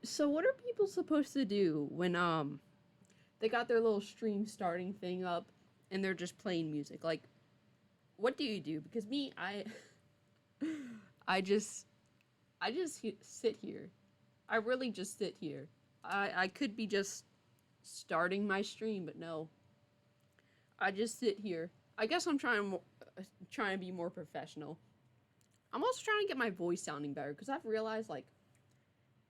So what are people supposed to do when they got their little stream starting thing up and they're just playing music? Like, what do you do? Because me, I just sit here. I really just sit here. I could be just starting my stream, but no. I just sit here. I guess I'm trying to be more professional. I'm also trying to get my voice sounding better because I've realized like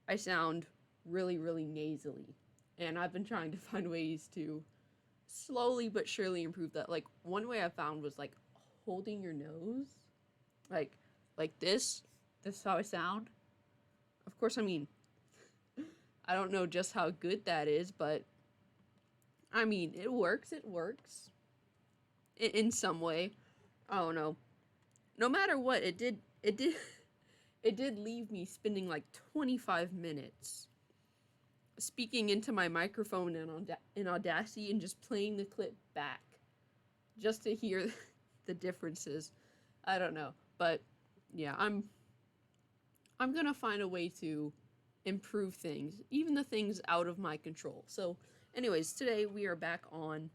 I sound really nasally, and I've been trying to find ways to slowly but surely improve that. Like one way I found was like holding your nose, like like this. This is how I sound. Of course, I mean I don't know just how good that is, but I mean it works. It works in some way. I don't know. No matter what, it did. It did. It did leave me spending like 25 minutes speaking into my microphone in Audacity and just playing the clip back just to hear the differences. I don't know, but yeah, I'm gonna find a way to improve things, even the things out of my control. So, anyways, today we are back on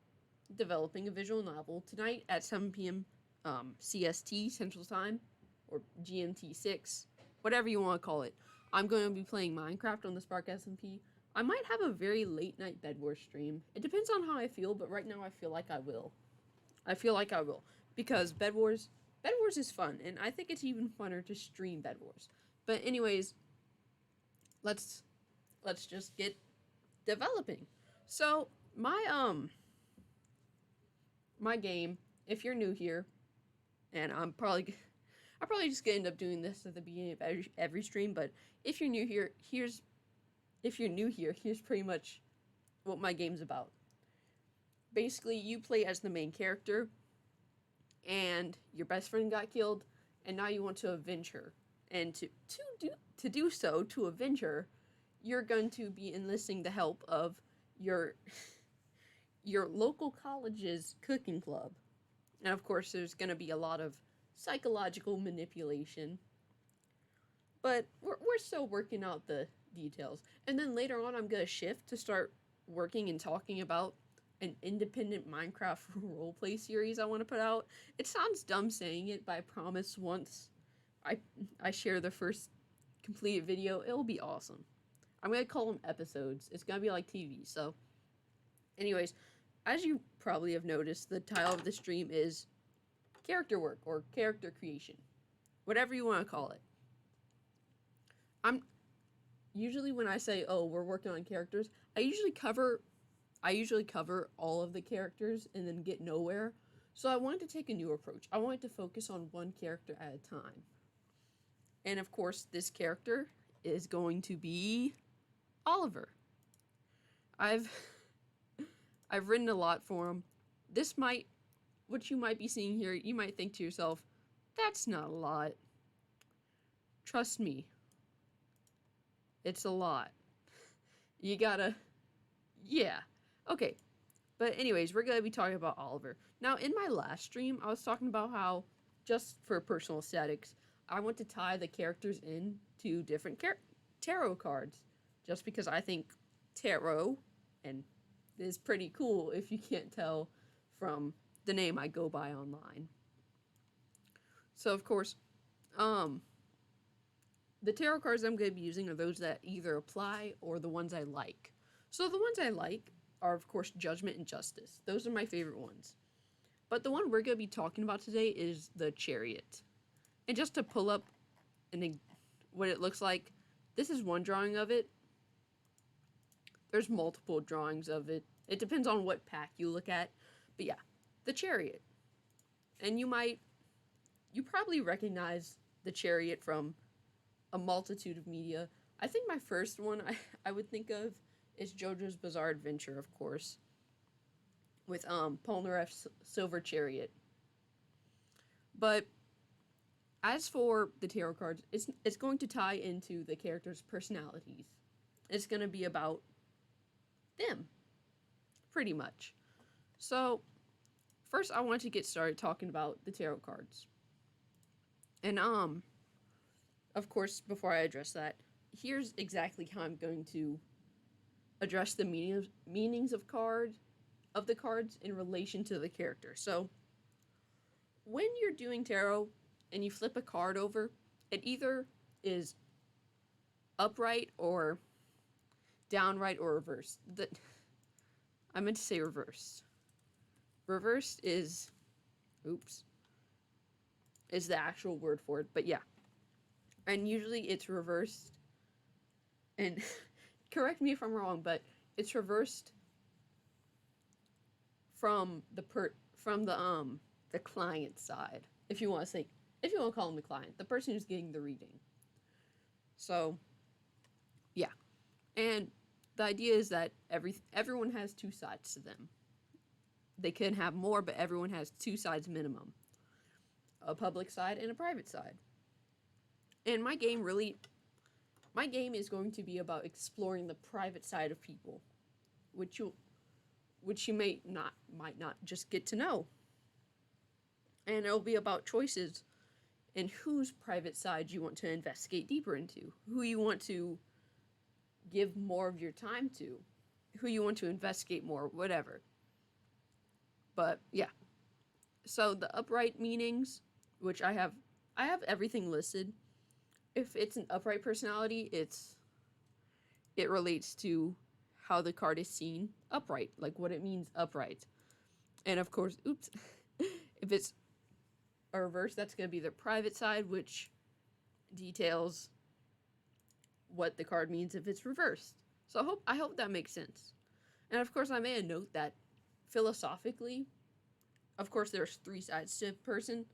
developing a visual novel tonight at 7 p.m. CST Central Time or GMT 6, whatever you want to call it. I'm going to be playing Minecraft on the Spark SMP. I might have a very late night Bed Wars stream. It depends on how I feel, but right now I feel like I will. I feel like I will because Bed Wars is fun, and I think it's even funner to stream Bed Wars. But anyways, let's just get developing. So my game, if you're new here, and I probably just gonna end up doing this at the beginning of every stream. But if you're new here, here's pretty much what my game's about. Basically, you play as the main character, and your best friend got killed, and now you want to avenge her. And to do so, to avenge her, you're going to be enlisting the help of your your local college's cooking club. And of course, there's going to be a lot of psychological manipulation. But we're still working out the details. And then later on, I'm going to shift to start working and talking about an independent Minecraft roleplay series I want to put out. It sounds dumb saying it, but I promise once I, I share the first completed video, it'll be awesome. I'm going to call them episodes. It's going to be like TV. So, anyways, as you probably have noticed, the title of the stream is character work or character creation, whatever you want to call it. I'm usually when I say, "Oh, we're working on characters," I usually cover all of the characters and then get nowhere. So I wanted to take a new approach. I wanted to focus on one character at a time. And of course, this character is going to be Oliver. I've I've written a lot for him. This might what you might be seeing here, you might think to yourself, that's not a lot. Trust me, it's a lot. You gotta, yeah. Okay, but anyways, we're gonna be talking about Oliver. Now, in my last stream, I was talking about how, just for personal aesthetics, I want to tie the characters in to different tarot cards. Just because I think tarot, and is pretty cool if you can't tell from the name I go by online. So of course, the tarot cards I'm going to be using are those that either apply or the ones I like. So the ones I like are of course Judgment and Justice. Those are my favorite ones. But the one we're going to be talking about today is the Chariot. And just to pull up what it looks like, this is one drawing of it. There's multiple drawings of it. It depends on what pack you look at. But yeah, the Chariot. And you probably recognize the Chariot from a multitude of media. I think my first one I would think of is JoJo's Bizarre Adventure, of course, with Polnareff's Silver Chariot. But as for the tarot cards, it's going to tie into the characters' personalities. It's going to be about them, pretty much. So, first I want to get started talking about the tarot cards. And of course, before I address that, here's exactly how I'm going to address the meanings of the cards in relation to the character. So when you're doing tarot and you flip a card over, it either is upright or downright or reversed. I meant to say reversed. Reversed is, oops, is the actual word for it, but yeah. And usually it's reversed, and correct me if I'm wrong, but it's reversed from the client side, if you want to say, if you want to call them the client, the person who's getting the reading. So, yeah, and the idea is that everyone has two sides to them. They can have more, but everyone has two sides minimum: a public side and a private side. And my game is going to be about exploring the private side of people, which you might not just get to know. And it'll be about choices and whose private side you want to investigate deeper into, who you want to give more of your time to, who you want to investigate more, whatever. But yeah. So the upright meanings, which I have everything listed. If it's an upright personality, it relates to how the card is seen upright, like what it means upright. And of course, oops, if it's a reverse, that's going to be the private side, which details what the card means if it's reversed. So I hope that makes sense. And of course, I made a note that philosophically, of course, there's three sides to a person: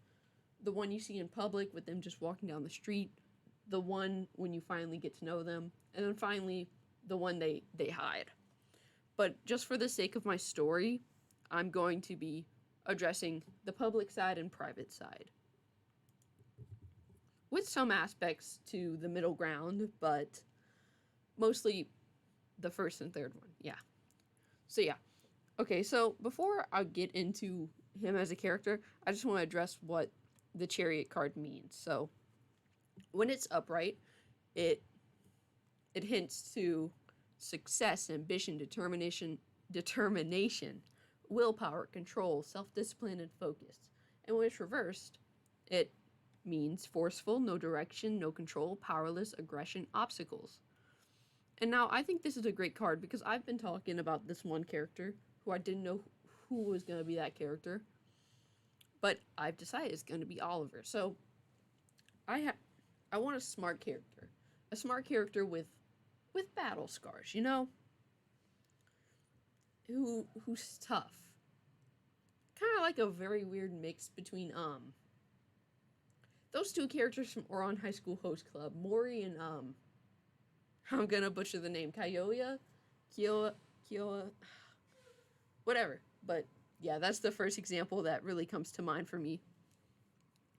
the one you see in public with them just walking down the street, the one when you finally get to know them, and then finally the one they hide. But just for the sake of my story, I'm going to be addressing the public side and private side, with some aspects to the middle ground, but mostly the first and third one. Yeah. So yeah. Okay, so before I get into him as a character, I just want to address what the Chariot card means. So when it's upright, it hints to success, ambition, determination, willpower, control, self-discipline, and focus. And when it's reversed, it means forceful, no direction, no control, powerless, aggression, obstacles. And now I think this is a great card because I've been talking about this one character who I didn't know who was going to be that character, but I've decided it's going to be Oliver. So I want a smart character with battle scars, who's tough. Kind of like a very weird mix between those two characters from Ouran High School Host Club, Mori and I'm gonna butcher the name, Kiowa, whatever. But yeah, that's the first example that really comes to mind for me.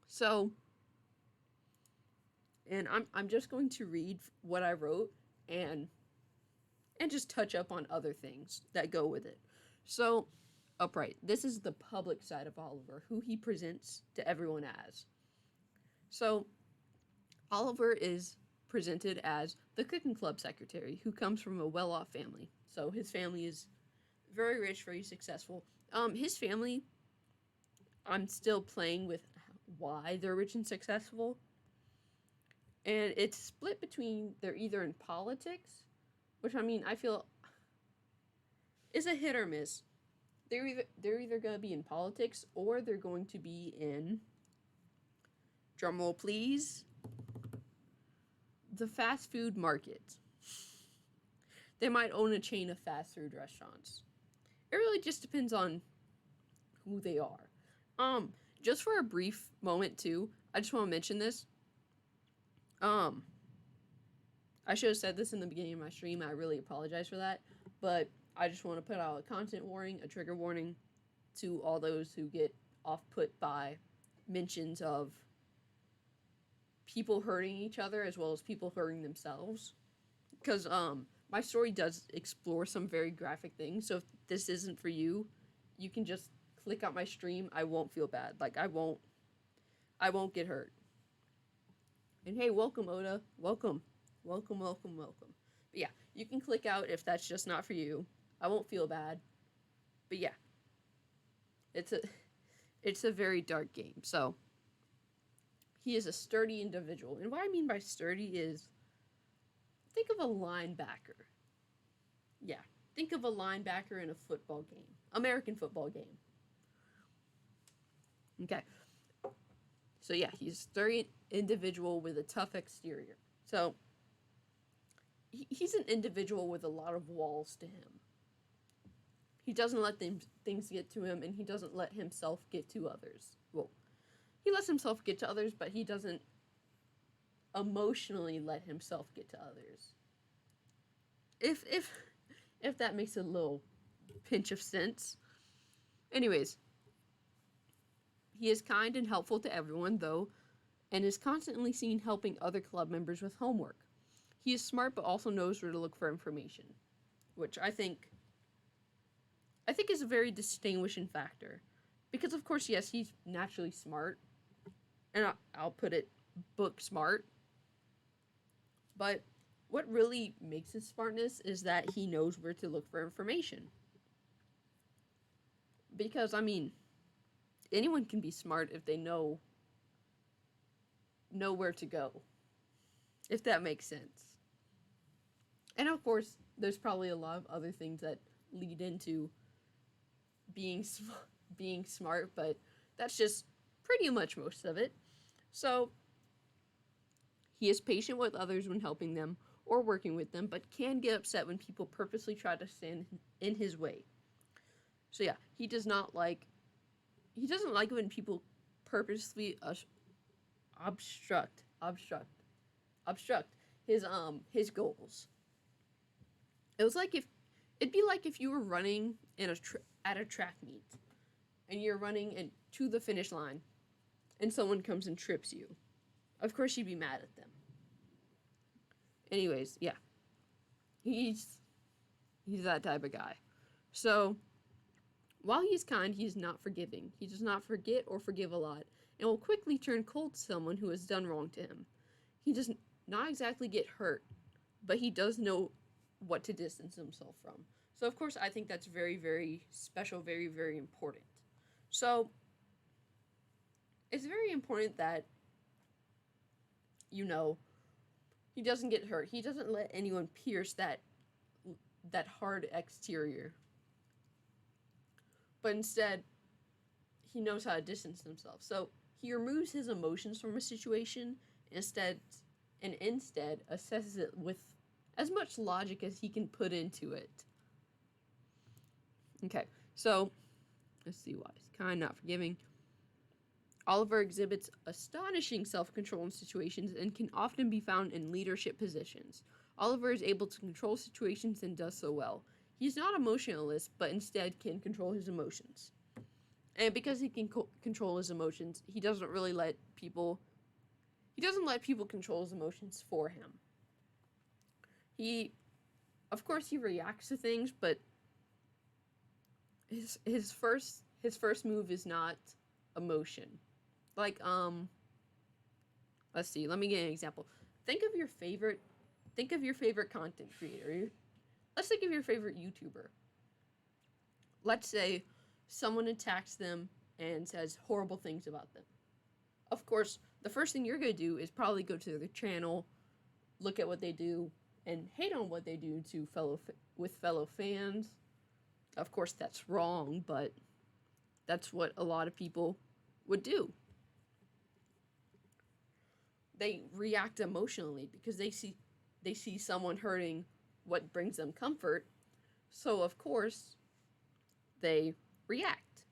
So, and I'm just going to read what I wrote and just touch up on other things that go with it. So, upright. This is the public side of Oliver, who he presents to everyone as. So, Oliver is presented as the cooking club secretary who comes from a well-off family. So his family is very rich, very successful. His family, I'm still playing with why they're rich and successful. And it's split between they're either in politics, which I feel is a hit or miss. They're either going to be in politics or they're going to be in, drumroll please, the fast food market. They might own a chain of fast food restaurants. It really just depends on who they are. Just for a brief moment too, I just want to mention this. I should have said this in the beginning of my stream. I really apologize for that, but I just want to put out a content warning, a trigger warning to all those who get off-put by mentions of people hurting each other as well as people hurting themselves. Because my story does explore some very graphic things, so if this isn't for you, you can just click out my stream. I won't feel bad. Like, I won't get hurt. And hey, welcome, Oda. Welcome. welcome, welcome, welcome. But yeah, you can click out if that's just not for you. I won't feel bad. But yeah, it's a it's a very dark game. So he is a sturdy individual, and what I mean by sturdy is think of a linebacker. Yeah, think of a linebacker in a football game, American football game. Okay, so yeah, he's a sturdy individual with a tough exterior. So he's an individual with a lot of walls to him. He doesn't let things get to him, and he doesn't let himself get to others. Well, he lets himself get to others, but he doesn't emotionally let himself get to others. If that makes a little pinch of sense. Anyways, he is kind and helpful to everyone, though, and is constantly seen helping other club members with homework. He is smart, but also knows where to look for information, which I think is a very distinguishing factor. Because, of course, yes, he's naturally smart, and I'll put it book smart, but what really makes his smartness is that he knows where to look for information. Because, I mean, anyone can be smart if they know where to go, if that makes sense. And of course, there's probably a lot of other things that lead into being smart, but that's just pretty much most of it. So he is patient with others when helping them or working with them, but can get upset when people purposely try to stand in his way. So yeah, he doesn't like when people purposely obstruct his goals. It'd be like if you were running at a track meet, and you're running to the finish line, and someone comes and trips you. Of course, you'd be mad at them. Anyways, yeah, he's that type of guy. So while he's kind, he is not forgiving. He does not forget or forgive a lot, and will quickly turn cold to someone who has done wrong to him. He does not exactly get hurt, but he does know what to distance himself from. So, of course, I think that's very, very special, very, very important. So, it's very important that, he doesn't get hurt. He doesn't let anyone pierce that hard exterior. But instead, he knows how to distance himself. So, he removes his emotions from a situation instead assesses it with as much logic as he can put into it. Okay, so let's see why. He's kind, not forgiving. Oliver exhibits astonishing self-control in situations and can often be found in leadership positions. Oliver is able to control situations and does so well. He's not emotionalist, but instead can control his emotions. And because he can control his emotions, he doesn't let people control his emotions for him. Of course, he reacts to things, but his first move is not emotion. Like, let's see, let me get an example. Think of your favorite content creator. Let's think of your favorite YouTuber. Let's say someone attacks them and says horrible things about them. Of course, the first thing you're going to do is probably go to their channel, look at what they do, and hate on what they do to fellow fans. Of course, that's wrong, but that's what a lot of people would do. They react emotionally because they see someone hurting what brings them comfort. So, of course, they react.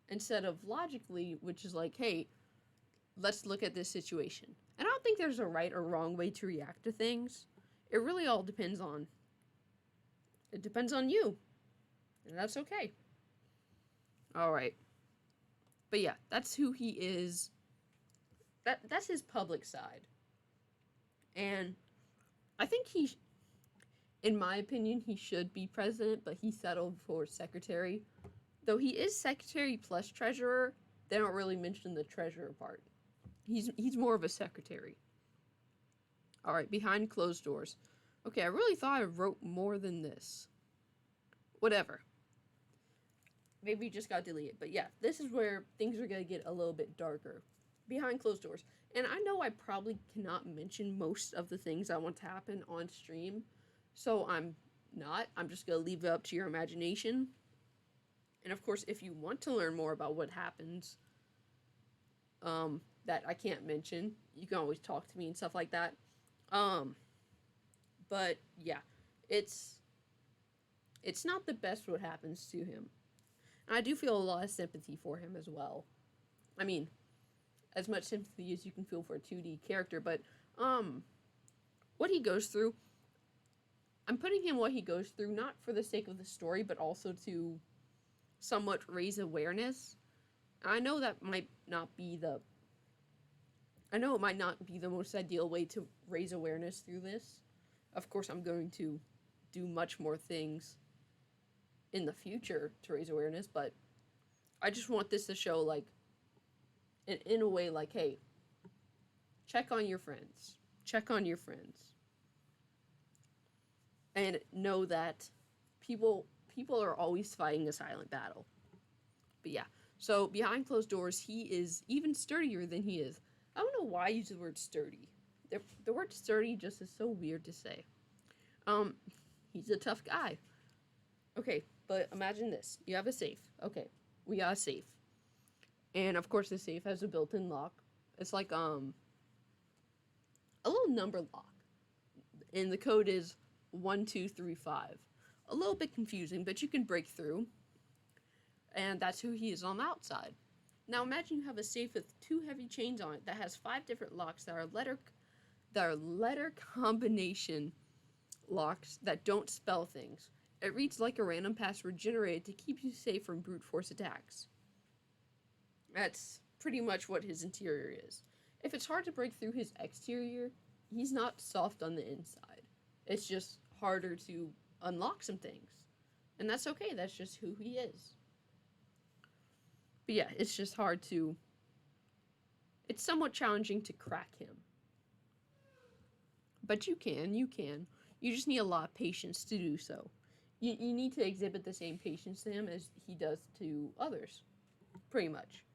Instead of logically, which is like, hey, let's look at this situation. And I don't think there's a right or wrong way to react to things. It really all depends on you. And that's okay. All right. But yeah, that's who he is. That's his public side. And I think in my opinion, he should be president, but he settled for secretary. Though he is secretary plus treasurer, they don't really mention the treasurer part. He's more of a secretary. All right, behind closed doors. Okay, I really thought I wrote more than this. Whatever. Maybe just got deleted. But yeah, this is where things are going to get a little bit darker. Behind closed doors. And I know I probably cannot mention most of the things I want to happen on stream. So I'm not. I'm just going to leave it up to your imagination. And of course, if you want to learn more about what happens that I can't mention, you can always talk to me and stuff like that. But yeah, it's not the best what happens to him. And I do feel a lot of sympathy for him as well. I mean, as much sympathy as you can feel for a 2D character, but what he goes through, I'm putting him what he goes through not for the sake of the story, but also to somewhat raise awareness. I know that might not be the I know it might not be the most ideal way to raise awareness through this. Of course, I'm going to do much more things in the future to raise awareness, but I just want this to show, like, in a way, like, hey, check on your friends. Check on your friends. And know that people are always fighting a silent battle. But yeah, so behind closed doors, he is even sturdier than he is. I don't know why I use the word sturdy. The word sturdy just is so weird to say. He's a tough guy. Okay, but imagine this. You have a safe. Okay, we got a safe. And of course the safe has a built-in lock. It's like a little number lock. And the code is 1235. A little bit confusing, but you can break through. And that's who he is on the outside. Now imagine you have a safe with 2 heavy chains on it that has 5 different locks that are letter combination locks that don't spell things. It reads like a random password generated to keep you safe from brute force attacks. That's pretty much what his interior is. If it's hard to break through his exterior, he's not soft on the inside. It's just harder to unlock some things. And that's okay, that's just who he is. But yeah, it's just hard to... It's somewhat challenging to crack him. But you can. You just need a lot of patience to do so. You need to exhibit the same patience to him as he does to others. Pretty much.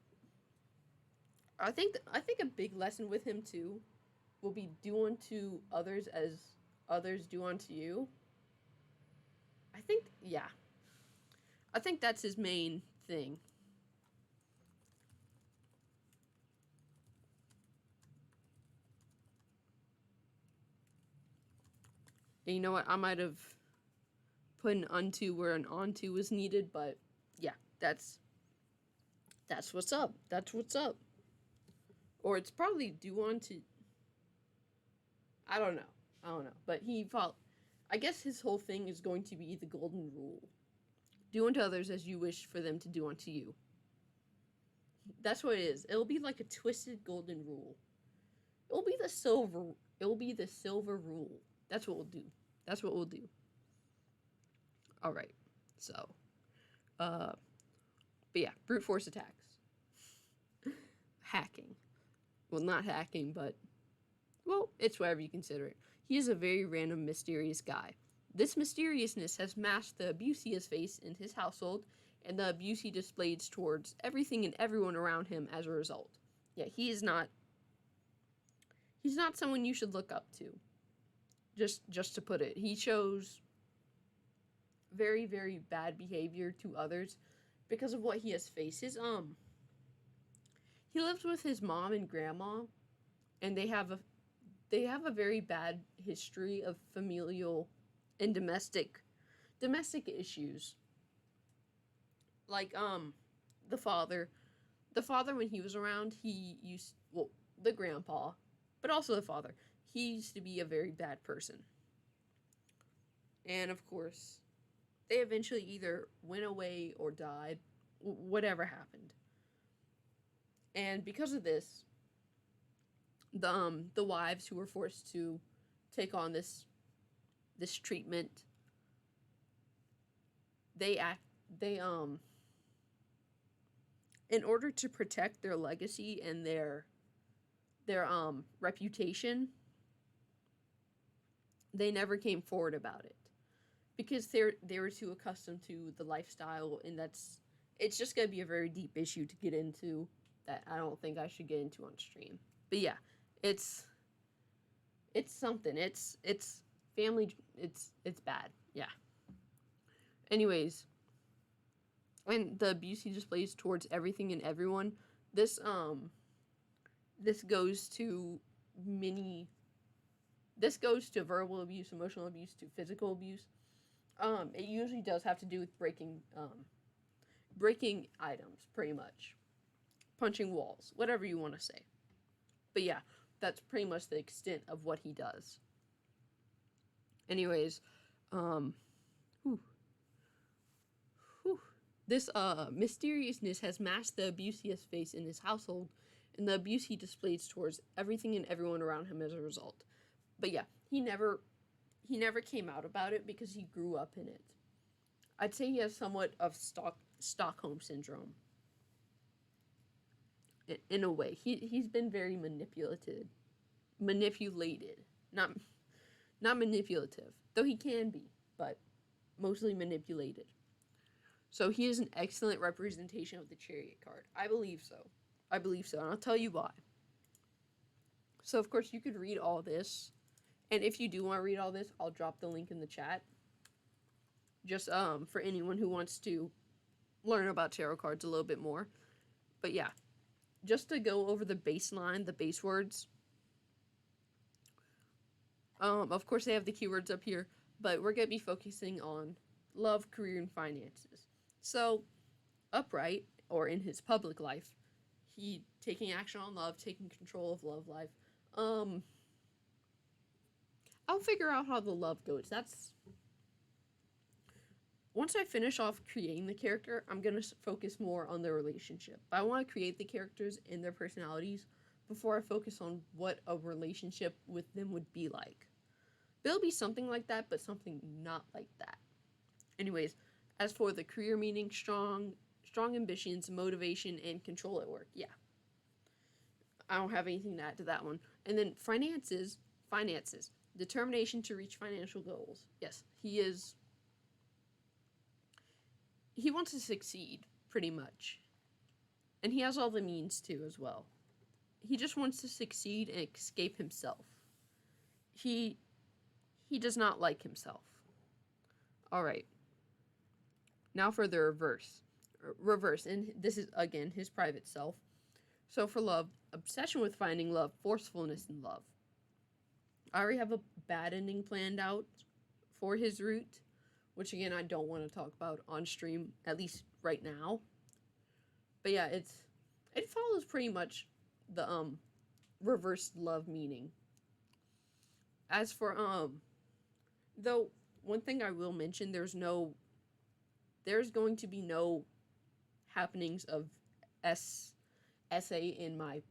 I think a big lesson with him, too, will be do unto others as others do unto you. I think that's his main thing. And you know what? I might have put an unto where an onto was needed, but yeah, that's what's up. That's what's up. Or it's probably do unto. I don't know. But I guess his whole thing is going to be the golden rule. Do unto others as you wish for them to do unto you. That's what it is. It'll be like a twisted golden rule. It'll be the silver rule. That's what we'll do. All right. So, but yeah, brute force attacks. Hacking. Well, not hacking, but, well, it's whatever you consider it. He is a very random, mysterious guy. This mysteriousness has masked the abuse he has faced in his household and the abuse he displays towards everything and everyone around him as a result. Yeah, he's not someone you should look up to. Just to put it. He shows very, very bad behavior to others because of what he has faced. He lives with his mom and grandma, and they have a very bad history of familial and domestic issues. Like the father when he was around, the grandpa, but also the father, he used to be a very bad person. And of course, they eventually either went away or died, whatever happened. And because of this, the wives who were forced to take on this treatment, in order to protect their legacy and their reputation, they never came forward about it because they were too accustomed to the lifestyle, and it's just gonna be a very deep issue to get into that I don't think I should get into on stream. But yeah, it's something. It's family. It's bad. Yeah. Anyways, and the abuse he displays towards everything and everyone. This this goes to many. This goes to verbal abuse, emotional abuse, to physical abuse. It usually does have to do with breaking items, pretty much, punching walls, whatever you want to say. But yeah, that's pretty much the extent of what he does. Anyways, whew, whew. This mysteriousness has masked the abuse he has faced in his household and the abuse he displays towards everything and everyone around him as a result. But yeah, he never came out about it because he grew up in it. I'd say he has somewhat of Stockholm syndrome. In a way, he's been very manipulated, not manipulative, though he can be, but mostly manipulated. So he is an excellent representation of the Chariot card. I believe so, and I'll tell you why. So of course you could read all this, and if you do want to read all this, I'll drop the link in the chat. Just for anyone who wants to learn about tarot cards a little bit more. But yeah, just to go over the baseline, the base words. Of course they have the keywords up here, but we're gonna be focusing on love, career, and finances. So, upright, or in his public life, he taking action on love, taking control of love life. I'll figure out how the love goes. Once I finish off creating the character, I'm going to focus more on their relationship. But I want to create the characters and their personalities before I focus on what a relationship with them would be like. There'll be something like that, but something not like that. Anyways, as for the career meaning, strong ambitions, motivation, and control at work. Yeah. I don't have anything to add to that one. And then finances. Determination to reach financial goals. Yes, he wants to succeed, pretty much. And he has all the means to as well. He just wants to succeed and escape himself. He does not like himself. Alright. Now for the reverse, and this is, again, his private self. So for love, obsession with finding love, forcefulness in love. I already have a bad ending planned out for his route, which again I don't want to talk about on stream, at least right now. But yeah, it follows pretty much the reversed love meaning. As for though one thing I will mention, there's going to be no happenings of SA in my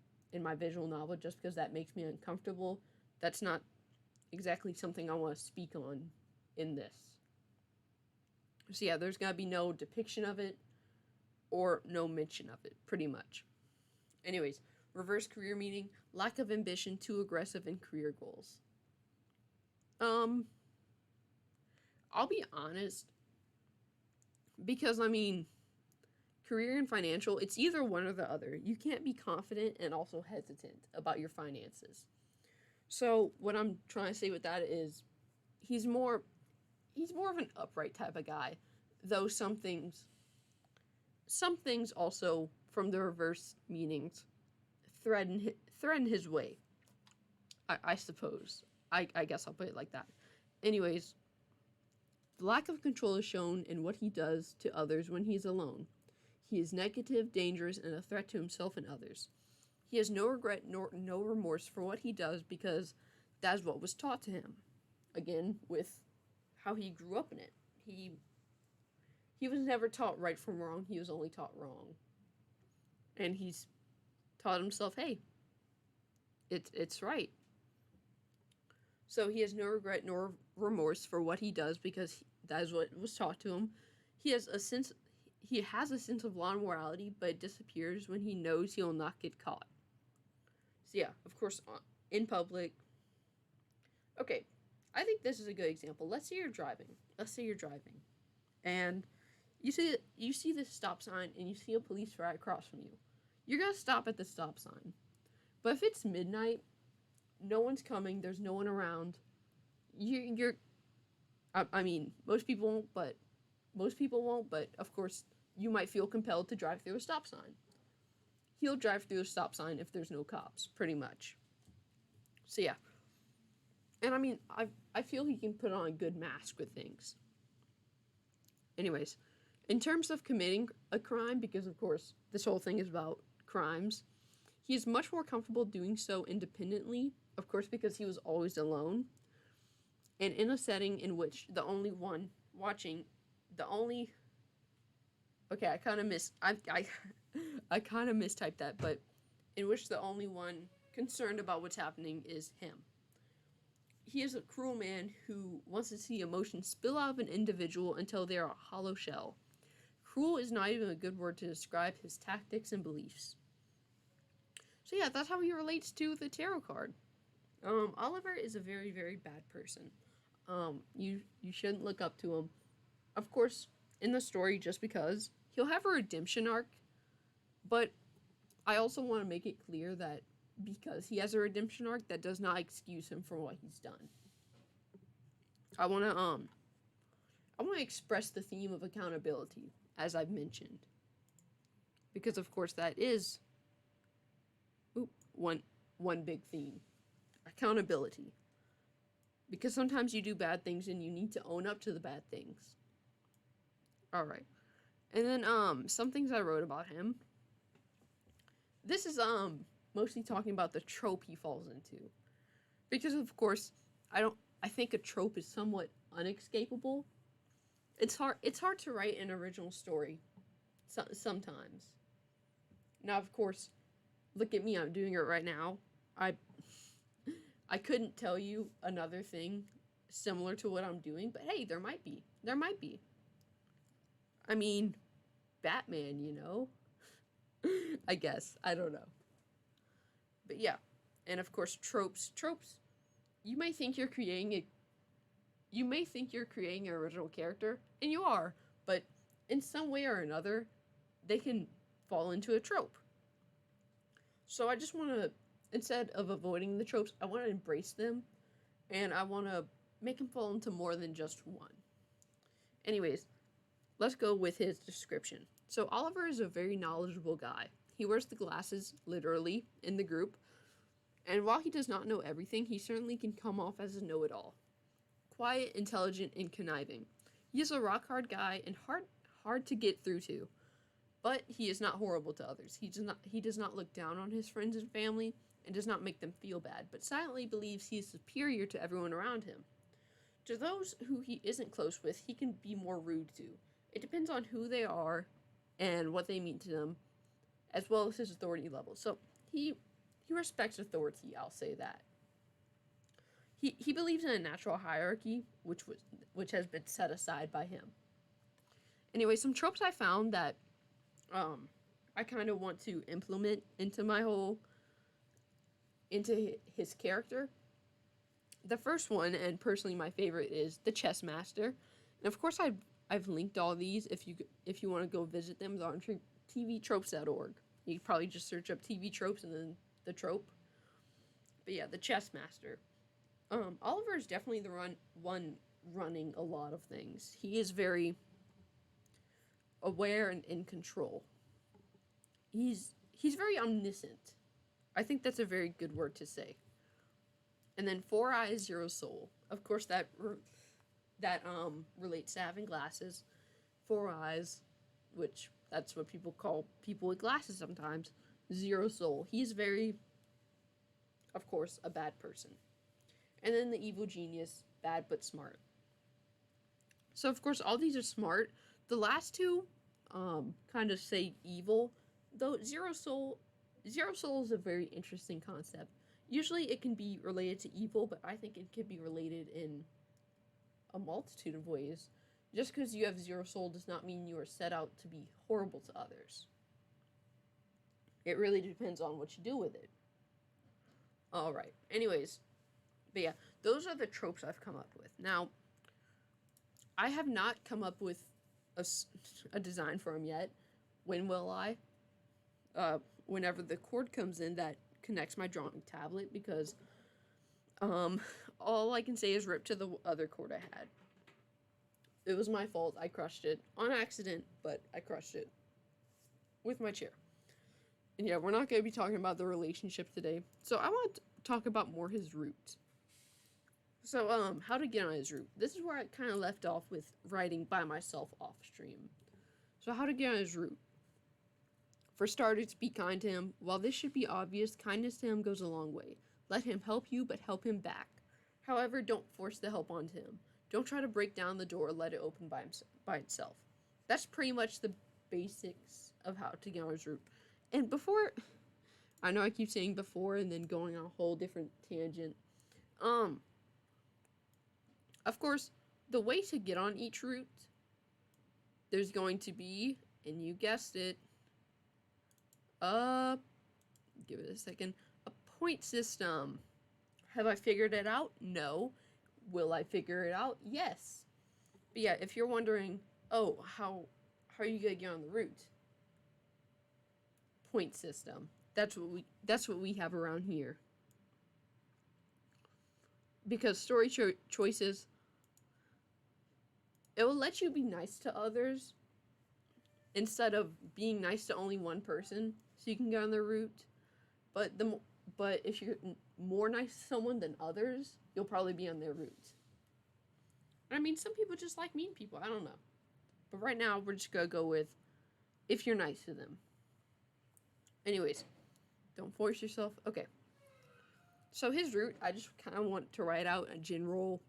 visual novel, just because that makes me uncomfortable. That's not exactly something I want to speak on in this. So yeah, there's gonna be no depiction of it or no mention of it, pretty much. Anyways, reverse career meaning, lack of ambition, too aggressive in career goals. I'll be honest, because I mean, career and financial, it's either one or the other. You can't be confident and also hesitant about your finances. So what I'm trying to say with that is he's more of an upright type of guy, though some things also from the reverse meanings threaten his way. I suppose. I guess I'll put it like that. Anyways, the lack of control is shown in what he does to others when he's alone. He is negative, dangerous, and a threat to himself and others. He has no regret nor no remorse for what he does because that's what was taught to him. Again, with how he grew up in it. He was never taught right from wrong, he was only taught wrong. And he's taught himself, hey, it's right. So he has no regret nor remorse for what he does because that is what was taught to him. He has a sense of law and morality, but it disappears when he knows he will not get caught. So yeah, of course, in public. Okay, I think this is a good example. Let's say you're driving. And you see this stop sign and you see a police right across from you. You're gonna stop at the stop sign. But if it's midnight, no one's coming, there's no one around, you're I mean, most people won't, but of course you might feel compelled to drive through a stop sign. He'll drive through a stop sign if there's no cops, pretty much. So yeah. And I mean, I feel he can put on a good mask with things. Anyways, in terms of committing a crime, because of course this whole thing is about crimes, he is much more comfortable doing so independently, of course, because he was always alone, and in a setting in which the only one watching, the only... Okay, I kind of mistyped that, but in which the only one concerned about what's happening is him. He is a cruel man who wants to see emotions spill out of an individual until they are a hollow shell. Cruel is not even a good word to describe his tactics and beliefs. So yeah, that's how he relates to the tarot card. Oliver is a very, very bad person. You shouldn't look up to him. Of course, in the story, just because he'll have a redemption arc, but I also want to make it clear that because he has a redemption arc, that does not excuse him for what he's done. I want to express the theme of accountability, as I've mentioned, because of course that is one big theme. Accountability. Because sometimes you do bad things and you need to own up to the bad things. Alright. And then, some things I wrote about him. This is, mostly talking about the trope he falls into. Because, of course, I think a trope is somewhat unescapable. It's hard to write an original story. Sometimes. Now, of course, look at me, I'm doing it right now. I couldn't tell you another thing similar to what I'm doing, but hey, there might be. I mean, Batman, you know? I guess. I don't know. But yeah. And of course, tropes. You may think you're creating an original character, and you are, but in some way or another, they can fall into a trope. So I just want to, instead of avoiding the tropes, I want to embrace them, and I want to make him fall into more than just one. Anyways, let's go with his description. So Oliver is a very knowledgeable guy. He wears the glasses, literally, in the group, and while he does not know everything, he certainly can come off as a know-it-all. Quiet, intelligent, and conniving. He is a rock-hard guy and hard to get through to. But he is not horrible to others. He does not look down on his friends and family and does not make them feel bad, but silently believes he is superior to everyone around him. To those who he isn't close with, he can be more rude to. It depends on who they are and what they mean to them, as well as his authority level. So he respects authority, I'll say that. He believes in a natural hierarchy, which has been set aside by him. Anyway, some tropes I found that I kind of want to implement into his character. The first one, and personally my favorite, is the chess master. And of course I've linked all these if you want to go visit them. They're on tvtropes.org. You can probably just search up TV tropes and then the trope. But yeah, the chess master. Oliver is definitely the one running a lot of things. He is very aware and in control. He's very omniscient. I think that's a very good word to say. And then 4 eyes, 0 soul. Of course, that relates to having glasses. 4 eyes, which that's what people call people with glasses sometimes. 0 soul. He's very, of course, a bad person. And then the evil genius, bad but smart. So of course, all these are smart. The last two, kind of say evil. Though 0 soul is a very interesting concept. Usually it can be related to evil, but I think it can be related in a multitude of ways. Just because you have 0 soul does not mean you are set out to be horrible to others. It really depends on what you do with it. Alright, anyways. But yeah, those are the tropes I've come up with. Now, I have not come up with a design for him yet. When will I? Whenever the cord comes in that connects my drawing tablet, because all I can say is rip to the other cord I had. It was my fault. I crushed it on accident, but I crushed it with my chair. And yeah, we're not going to be talking about the relationship today. So I want to talk about more his route. So, how to get on his route. This is where I kind of left off with writing by myself off stream. So, how to get on his route. For starters, be kind to him. While this should be obvious, kindness to him goes a long way. Let him help you, but help him back. However, don't force the help onto him. Don't try to break down the door or let it open by itself. That's pretty much the basics of how to get on his route. And before, I know I keep saying before and then going on a whole different tangent. Of course, the way to get on each route, there's going to be, and you guessed it, give it a second, a point system. Have I figured it out? No. Will I figure it out? Yes. But yeah, if you're wondering, oh, how are you gonna get on the route? Point system. That's what we have around here. Because story choices, it will let you be nice to others instead of being nice to only one person, so you can get on the route. But if you're more nice to someone than others, you'll probably be on their route. I mean, some people just like mean people. I don't know. But right now, we're just going to go with if you're nice to them. Anyways, don't force yourself. Okay. So his route, I just kind of want to write out a general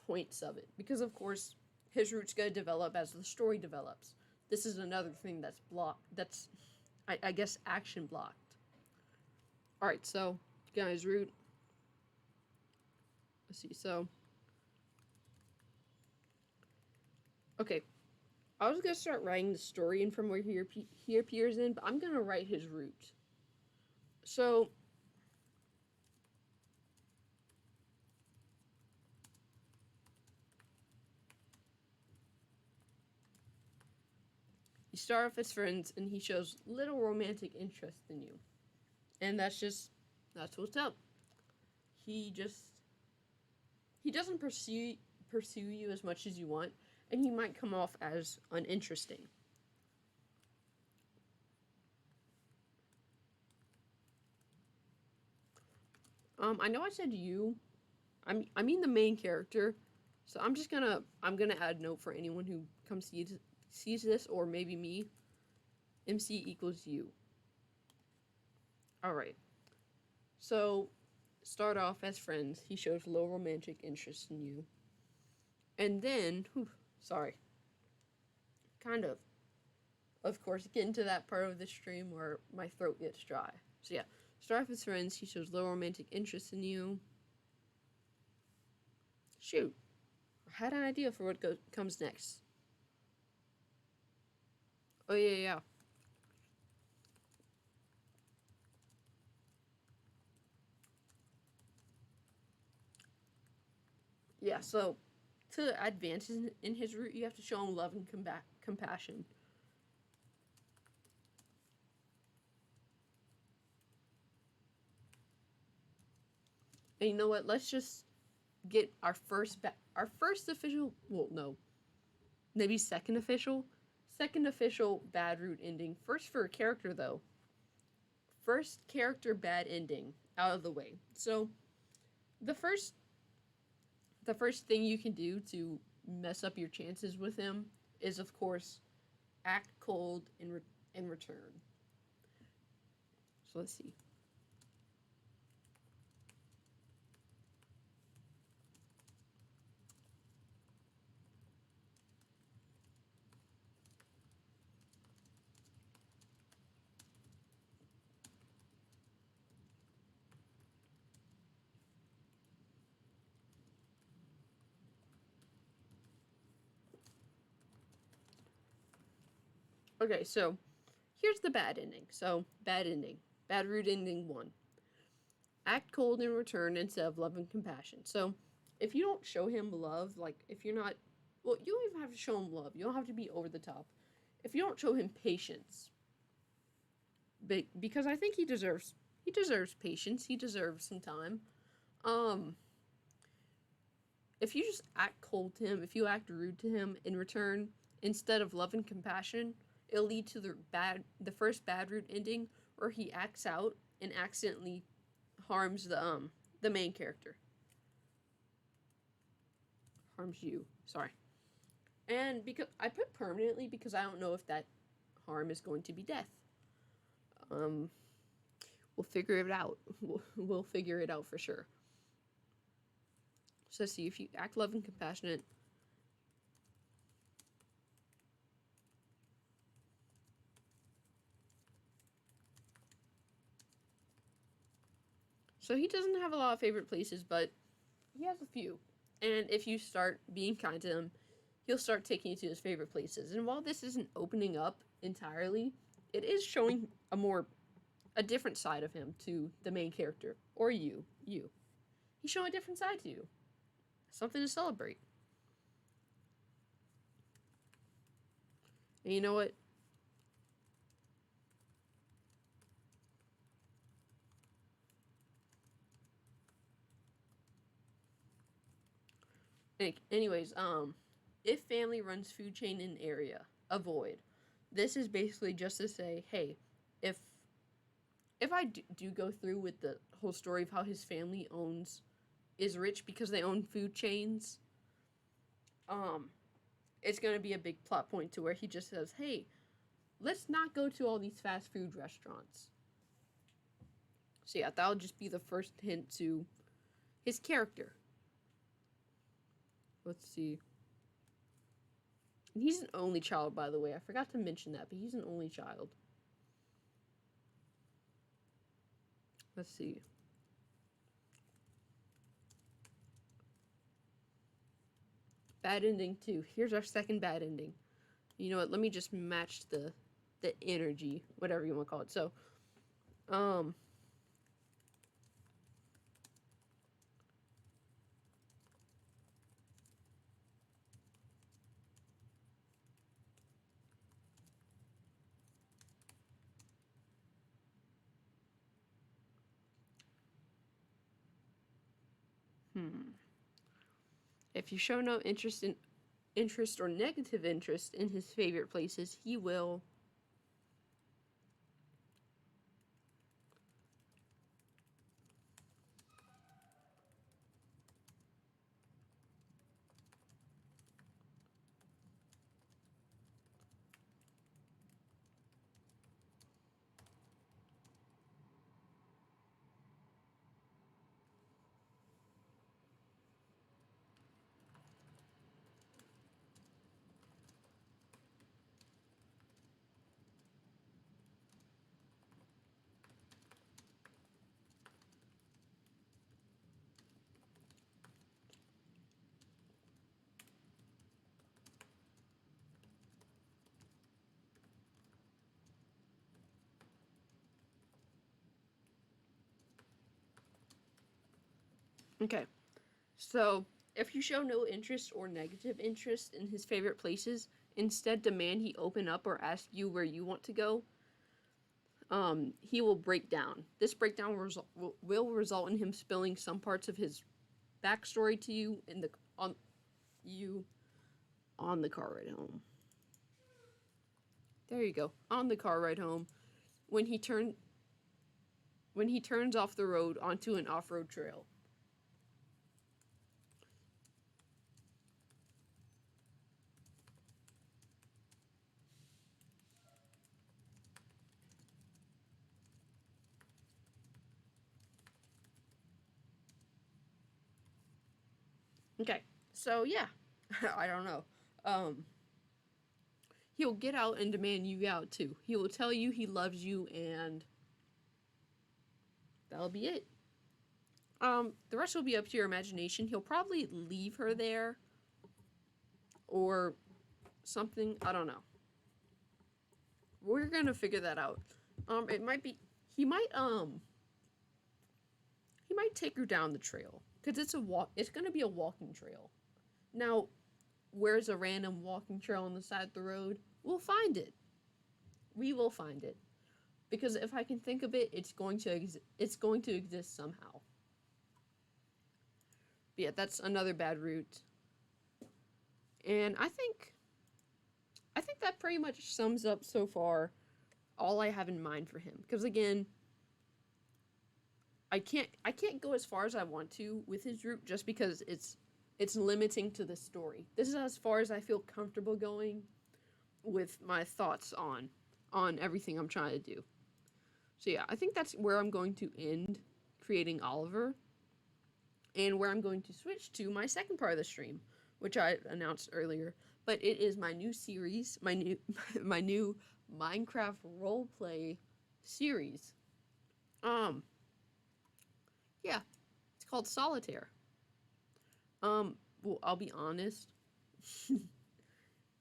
points of it. Because, of course, his route's going to develop as the story develops. This is another thing that's I guess, action blocked. Alright, so, to get on his route. Let's see, so. Okay. I was going to start writing the story in from where he appears in, but I'm going to write his route. So. You start off as friends, and he shows little romantic interest in you. And that's what's up. He doesn't pursue you as much as you want, and he might come off as uninteresting. I know I said you. I mean the main character. So I'm gonna add a note for anyone who comes sees this, or maybe me. MC equals you. Alright. So, start off as friends. He shows low romantic interest in you. And then, kind of course, get into that part of the stream where my throat gets dry. So yeah, start off as friends. He shows low romantic interest in you. Shoot. I had an idea for what comes next. Oh, yeah. Yeah, so to advance in his route, you have to show him love and compassion. And you know what? Let's just get our first official. Well, no, maybe second official bad route ending. First for a character though. First character bad ending out of the way. So, the first thing you can do to mess up your chances with him is, of course, act cold in return. So let's see. Okay, so here's the bad ending. So, bad ending. Bad route ending 1. act cold in return instead of love and compassion. So if you don't show him love, like if you're not, well, you don't even have to show him love. You don't have to be over the top. If you don't show him patience, because I think he deserves patience. He deserves some time. Um, if you just act cold to him, if you act rude to him in return instead of love and compassion, it'll lead to the first bad route ending where he acts out and accidentally harms the main character. Harms you. Sorry. And because I put permanently because I don't know if that harm is going to be death. We'll figure it out. We'll figure it out for sure. So let's see, if you act loving and compassionate, so he doesn't have a lot of favorite places, but he has a few. And if you start being kind to him, he'll start taking you to his favorite places. And while this isn't opening up entirely, it is showing a different side of him to the main character, or you. He's showing a different side to you. Something to celebrate. And you know what? Anyways, if family runs food chain in area, avoid. This is basically just to say, hey, if I do go through with the whole story of how his family is rich because they own food chains, it's going to be a big plot point to where he just says, hey, let's not go to all these fast food restaurants. So yeah, that'll just be the first hint to his character. Let's see. And he's an only child, by the way. I forgot to mention that, but he's an only child. Let's see. Bad ending too. Here's our second bad ending. You know what? Let me just match the energy, whatever you want to call it. So, if you show no interest or negative interest in his favorite places, he will Okay. So, if you show no interest or negative interest in his favorite places, instead demand he open up or ask you where you want to go, he will break down. This breakdown will result in him spilling some parts of his backstory to you on the car ride home. There you go. On the car ride home, when he turns off the road onto an off-road trail. Okay, so yeah, I don't know. He'll get out and demand you out too. He will tell you he loves you, and that'll be it. The rest will be up to your imagination. He'll probably leave her there, or something. I don't know. We're gonna figure that out. It might be he might take her down the trail because it's going to be a walking trail. Now, where's a random walking trail on the side of the road? We'll find it. We will find it. Because if I can think of it, it's going to exist somehow. But yeah, that's another bad route. And I think that pretty much sums up so far all I have in mind for him. Because again, I can't go as far as I want to with his route just because it's limiting to the story. This is as far as I feel comfortable going with my thoughts on everything I'm trying to do. So yeah, I think that's where I'm going to end creating Oliver, and where I'm going to switch to my second part of the stream, which I announced earlier. But it is my new series, my new Minecraft roleplay series. Yeah, it's called Solitaire. Well, I'll be honest.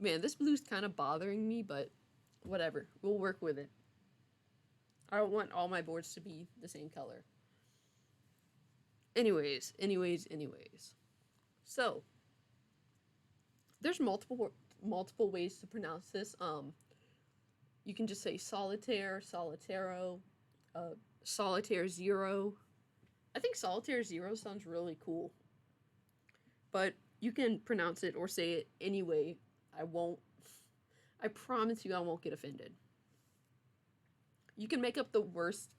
Man, this blue's kind of bothering me, but whatever. We'll work with it. I don't want all my boards to be the same color. Anyways. So, there's multiple ways to pronounce this. You can just say Solitaire, Solitair0, Solitair0. I think Solitair0 sounds really cool. But you can pronounce it or say it anyway. I promise you I won't get offended. You can make up the worst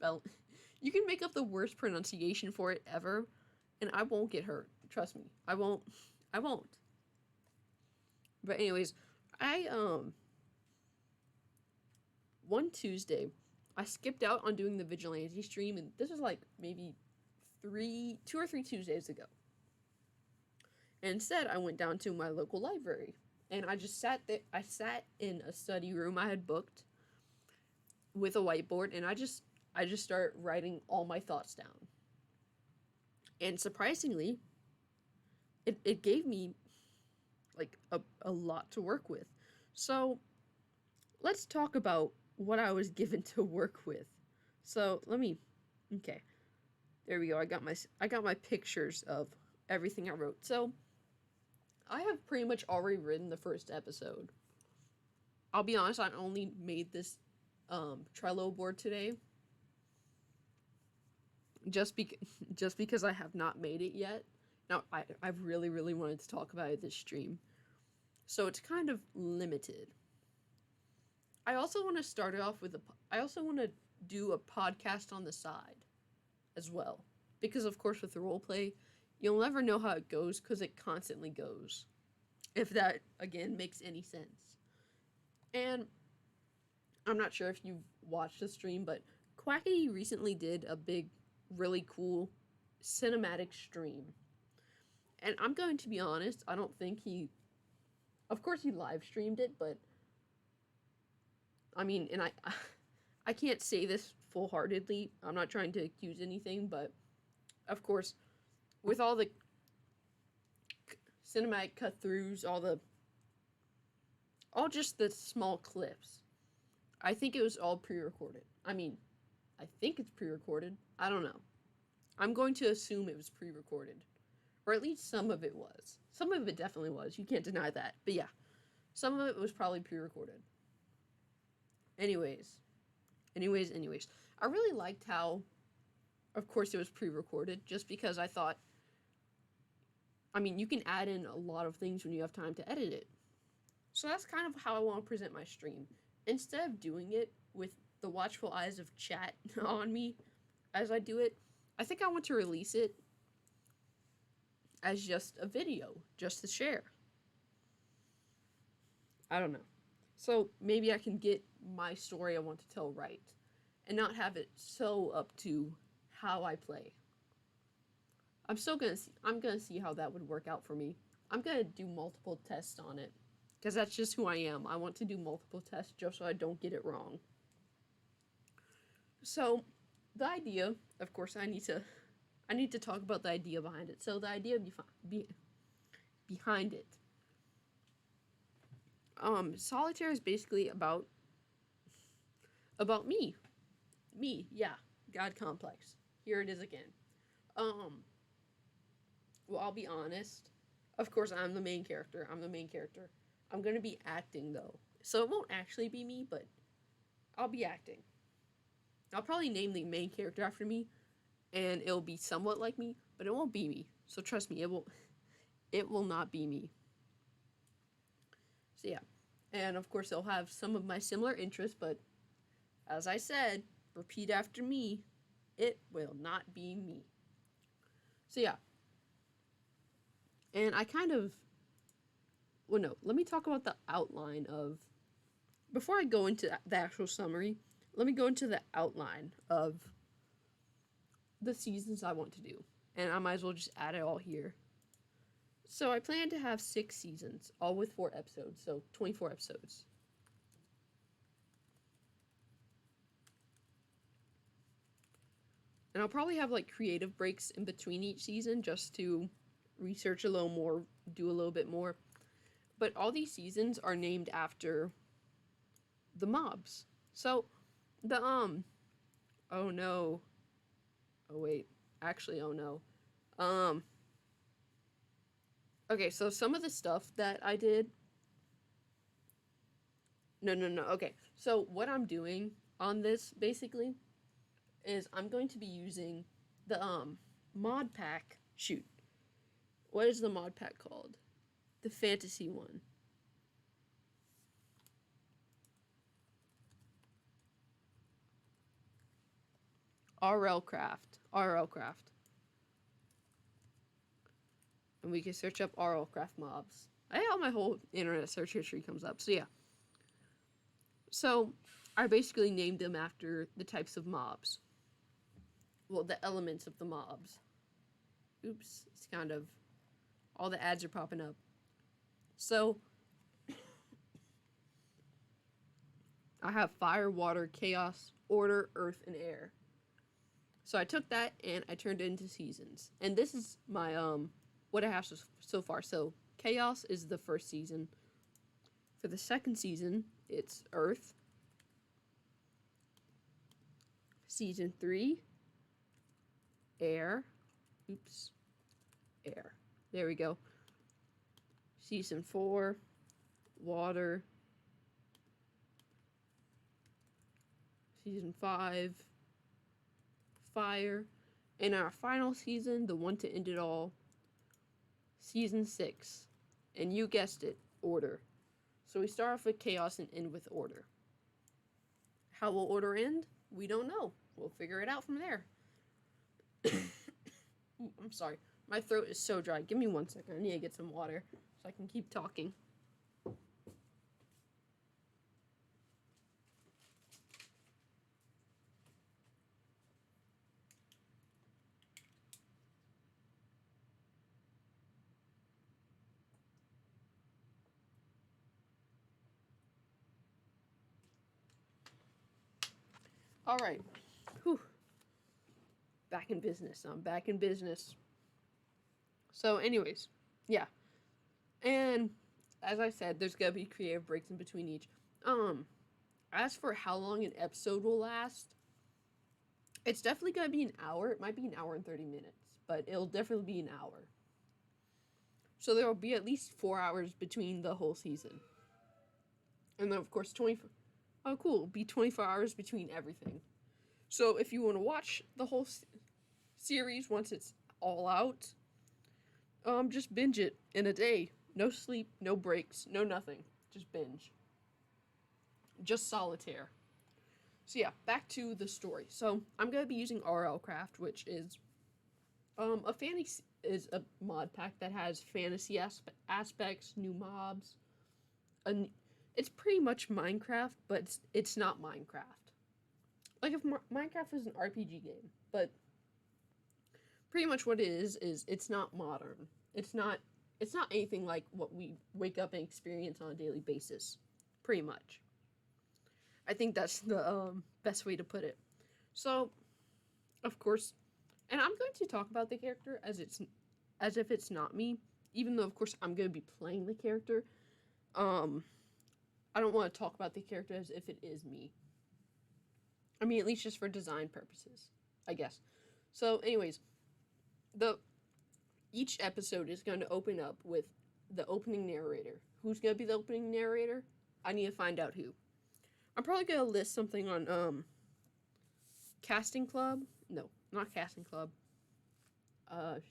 you can make up the worst pronunciation for it ever, and I won't get hurt. Trust me. I won't. But anyways, one Tuesday, I skipped out on doing the Vigilante stream, and this was like maybe 2 or 3 Tuesdays ago. And instead, I went down to my local library, and I just sat there. I sat in a study room I had booked with a whiteboard, and I just started writing all my thoughts down. And surprisingly, it gave me like a lot to work with. So let's talk about what I was given to work with. So okay, there we go. I got my pictures of everything I wrote. So I have pretty much already written the first episode. I'll be honest, I only made this Trello board today just because I have not made it yet. Now, I really, really wanted to talk about it this stream, so it's kind of limited. I also want to start it off with I also want to do a podcast on the side as well, because of course with the roleplay, you'll never know how it goes because it constantly goes, if that again makes any sense. And I'm not sure if you've watched the stream, but Quackity recently did a big, really cool cinematic stream. And I'm going to be honest, I don't think of course he live streamed it, but I mean, and I can't say this full-heartedly. I'm not trying to accuse anything, but of course, with all the cinematic cut-throughs, all just the small clips, I think it was all pre-recorded. I mean, I think it's pre-recorded. I don't know. I'm going to assume it was pre-recorded. Or at least some of it was. Some of it definitely was. You can't deny that. But yeah, some of it was probably pre-recorded. Anyways. I really liked how, of course, it was pre-recorded, just because I thought, I mean, you can add in a lot of things when you have time to edit it. So that's kind of how I want to present my stream. Instead of doing it with the watchful eyes of chat on me as I do it, I think I want to release it as just a video, just to share. I don't know. So maybe I can get my story I want to tell right, and not have it so up to how I play. I'm gonna see how that would work out for me. I'm gonna do multiple tests on it, because that's just who I am. I want to do multiple tests just so I don't get it wrong. So, the idea, of course, I need to talk about the idea behind it. So the idea behind it, Solitaire is basically about me, yeah, God complex. Here it is again. Um, well, I'll be honest. Of course, I'm the main character. I'm gonna be acting though, so it won't actually be me, but I'll be acting. I'll probably name the main character after me, and it'll be somewhat like me, but it won't be me. So trust me, it will not be me. So yeah, and of course, it'll have some of my similar interests, but as I said, repeat after me, it will not be me. So yeah, and I kind of, well, no, let me talk about the outline of, before I go into the actual summary, let me go into the outline of the seasons I want to do. And I might as well just add it all here. So I plan to have 6 seasons, all with 4 episodes, so 24 episodes. And I'll probably have like creative breaks in between each season just to research a little more, do a little bit more. But all these seasons are named after the mobs. So the oh no. Oh wait. Actually, oh no. Okay, so some of the stuff that I did. No. Okay. So what I'm doing on this basically is I'm going to be using the mod pack. Shoot. What is the mod pack called? The fantasy one. RL Craft. And we can search up RL Craft mobs. I have my whole internet search history comes up. So yeah. So I basically named them after the types of mobs. Well, the elements of the mobs. Oops, it's kind of, all the ads are popping up. So I have fire, water, chaos, order, earth, and air. So I took that and I turned it into seasons. And this is my what I have so far. So chaos is the first season. For the second season, it's earth. Season 3, air. Oops. Air. There we go. Season 4, water. Season 5, fire. And our final season, the one to end it all, Season 6. And you guessed it, order. So we start off with chaos and end with order. How will order end? We don't know. We'll figure it out from there. Ooh, I'm sorry. My throat is so dry. Give me 1 second. I need to get some water so I can keep talking. All right. Whew. Back in business. I'm back in business. So, anyways, yeah. And as I said, there's gonna be creative breaks in between each. As for how long an episode will last, it's definitely gonna be an hour. It might be an hour and 30 minutes, but it'll definitely be an hour. So there will be at least 4 hours between the whole season. And then, of course, 24. Oh, cool. It'll be 24 hours between everything. So if you want to watch the whole series once it's all out, just binge it in a day. No sleep, no breaks, no nothing. Just binge. Just solitaire. So yeah, back to the story. So I'm gonna be using RL Craft, which is a fantasy is a mod pack that has fantasy aspects, new mobs. It's pretty much Minecraft, but it's not Minecraft. Like if Minecraft was an RPG game, but pretty much what it is it's not modern. It's not anything like what we wake up and experience on a daily basis. Pretty much. I think that's the best way to put it. So, of course, and I'm going to talk about the character as if it's not me, even though of course I'm going to be playing the character. I don't want to talk about the character as if it is me. I mean, at least just for design purposes, I guess. So, anyways, the each episode is going to open up with the opening narrator. Who's going to be the opening narrator? I need to find out who. I'm probably going to list something on Casting Club. No, not Casting Club.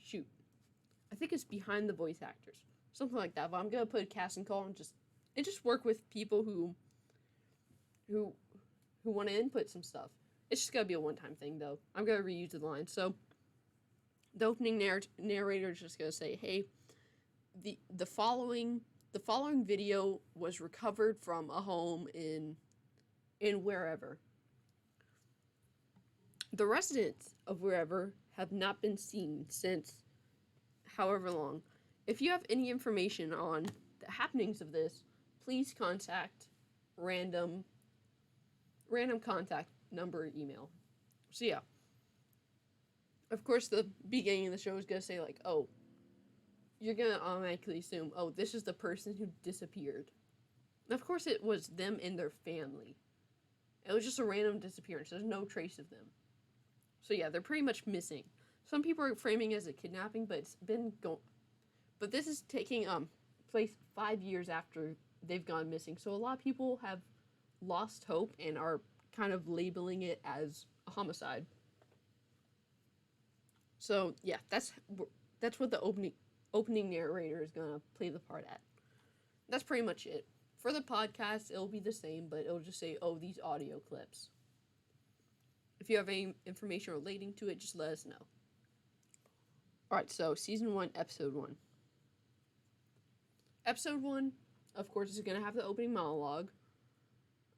Shoot. I think it's Behind the Voice Actors. Something like that. But I'm going to put a casting call and just work with people who want to input some stuff. It's just going to be a one-time thing, though. I'm going to reuse the line. So the opening narrator is just going to say, hey, the following video was recovered from a home in wherever. The residents of wherever have not been seen since however long. If you have any information on the happenings of this, please contact random contact number or email. So yeah. Of course, the beginning of the show is going to say, like, oh, you're going to automatically assume, oh, this is the person who disappeared. And of course, it was them and their family. It was just a random disappearance. There's no trace of them. So yeah, they're pretty much missing. Some people are framing it as a kidnapping, but it's been But this is taking place 5 years after they've gone missing. So a lot of people have lost hope and are kind of labeling it as a homicide. So yeah, that's what the opening narrator is gonna play the part at. That's pretty much it. For the podcast, it'll be the same, but it'll just say, oh, these audio clips. If you have any information relating to it, just let us know. Alright, so Season 1, Episode 1. Episode 1, of course, is going to have the opening monologue.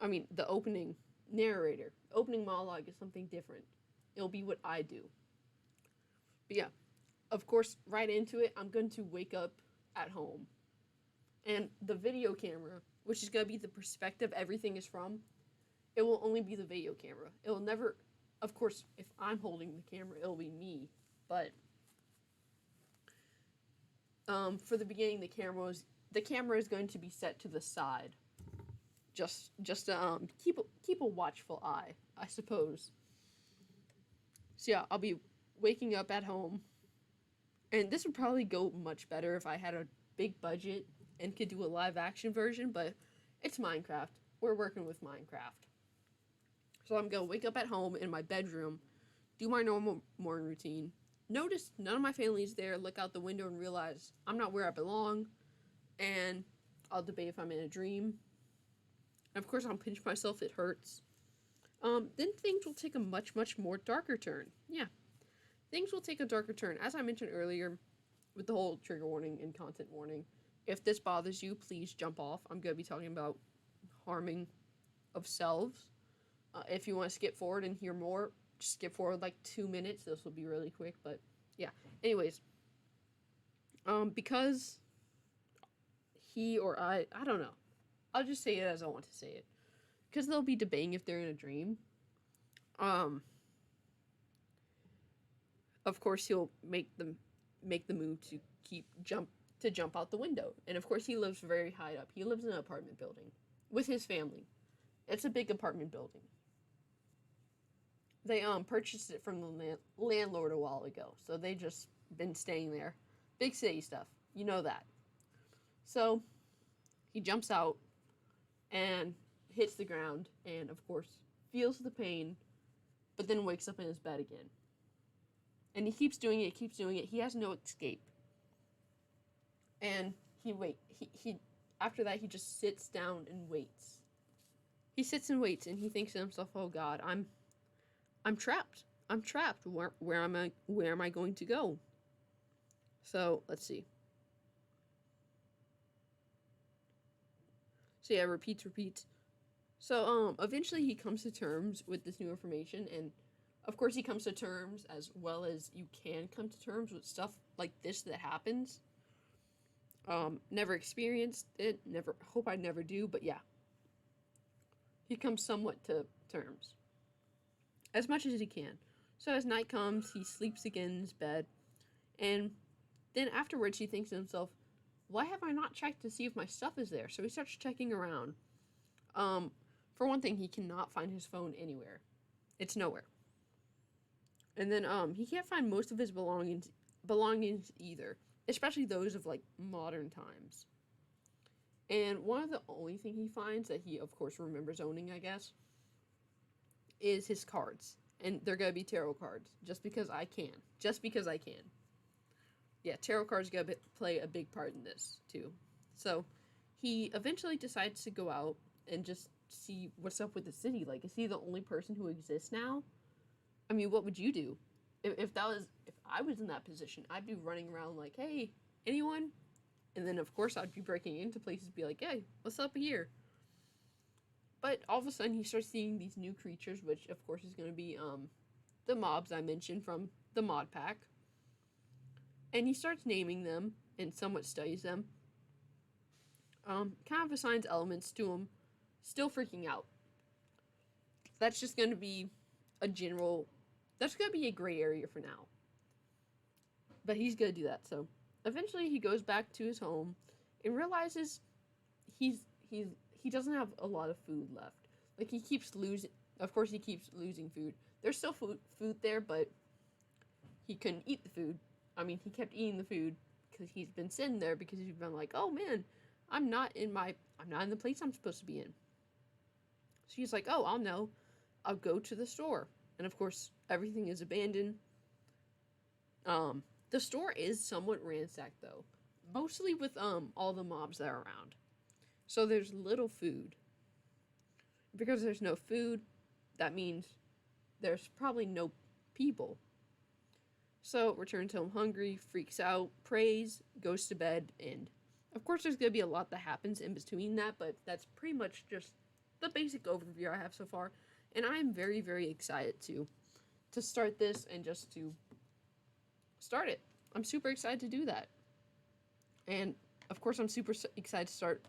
I mean, the opening narrator. Opening monologue is something different. It'll be what I do. But yeah, of course, right into it, I'm going to wake up at home. And the video camera, which is going to be the perspective everything is from, it will only be the video camera. It will never, of course, if I'm holding the camera, it'll be me. But for the beginning, the camera is going to be set to the side, just to keep a watchful eye, I suppose. So yeah, I'll be waking up at home, and this would probably go much better if I had a big budget and could do a live action version, but it's Minecraft. We're working with Minecraft. So I'm gonna wake up at home in my bedroom, do my normal morning routine, notice none of my family's there, look out the window and realize I'm not where I belong, and I'll debate if I'm in a dream. And of course, I'll pinch myself, it hurts. Then things will take a much, much more darker turn. Yeah, things will take a darker turn. As I mentioned earlier, with the whole trigger warning and content warning, if this bothers you, please jump off. I'm going to be talking about harming of selves. If you want to skip forward and hear more, just skip forward like 2 minutes. This will be really quick, but yeah. Anyways, because he or I don't know. I'll just say it as I want to say it. Because they'll be debating if they're in a dream. Of course, he'll make the move to jump out the window. And of course, he lives very high up. He lives in an apartment building with his family. It's a big apartment building. They purchased it from the landlord a while ago, so they just been staying there. Big city stuff, you know that. So he jumps out and hits the ground, and of course feels the pain, but then wakes up in his bed again. And he keeps doing it. He has no escape. And he after that he just sits down and waits. He sits and waits, and he thinks to himself, "Oh God, I'm trapped. I'm trapped. Where am I going to go?" So let's see. So yeah, repeats. So eventually he comes to terms with this new information, and of course he comes to terms as well as you can come to terms with stuff like this that happens. Never experienced it, hope I never do, but yeah. He comes somewhat to terms. As much as he can. So as night comes, he sleeps again in his bed, and then afterwards he thinks to himself, why have I not checked to see if my stuff is there? So he starts checking around. For one thing, he cannot find his phone anywhere. It's nowhere. And then he can't find most of his belongings belongings either, especially those of like modern times. And one of the only thing he finds that he, of course, remembers owning, I guess, is his cards. And they're going to be tarot cards, just because I can. Just because I can. Yeah, tarot cards going to play a big part in this, too. So, he eventually decides to go out and just see what's up with the city. Like, is he the only person who exists now? I mean, what would you do? If I was in that position, I'd be running around like, hey, anyone? And then, of course, I'd be breaking into places, be like, hey, what's up here? But all of a sudden, he starts seeing these new creatures, which, of course, is going to be the mobs I mentioned from the mod pack. And he starts naming them and somewhat studies them. Kind of assigns elements to them. Still freaking out. That's just going to be a general... That's going to be a gray area for now. But he's going to do that, so... Eventually, he goes back to his home and realizes he doesn't have a lot of food left. Like, he keeps losing... Of course, he keeps losing food. There's still food there, but he couldn't eat the food. I mean, he kept eating the food because he's been sitting there because he's been like, oh, man, I'm not in the place I'm supposed to be in. So he's like, oh, I'll know. I'll go to the store. And, of course, everything is abandoned. The store is somewhat ransacked, though. Mostly with, all the mobs that are around. So there's little food. Because there's no food, that means there's probably no people. So, returns home hungry, freaks out, prays, goes to bed, and... Of course, there's going to be a lot that happens in between that, but that's pretty much just the basic overview I have so far. And I'm very, very excited to start this and just to start it. I'm super excited to do that. And, of course, I'm super excited to start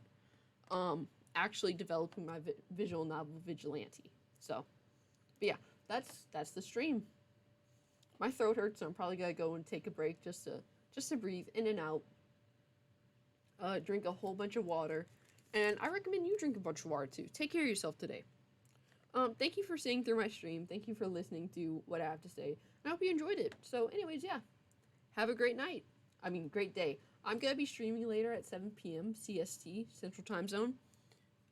actually developing my visual novel, Vigilante. So, but yeah, that's the stream. My throat hurts, so I'm probably going to go and take a break just to breathe in and out. Drink a whole bunch of water. And I recommend you drink a bunch of water, too. Take care of yourself today. Thank you for sitting through my stream. Thank you for listening to what I have to say. I hope you enjoyed it. So, anyways, yeah. Have a great night. Great day. I'm going to be streaming later at 7 p.m. CST, Central Time Zone.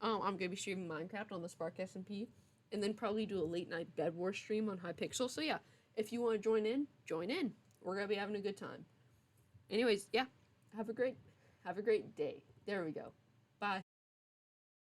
I'm going to be streaming Minecraft on the Spark SMP. And then probably do a late night Bed Wars stream on Hypixel. So, yeah. If you want to join in, join in. We're going to be having a good time. Anyways, yeah. Have a great day. There we go.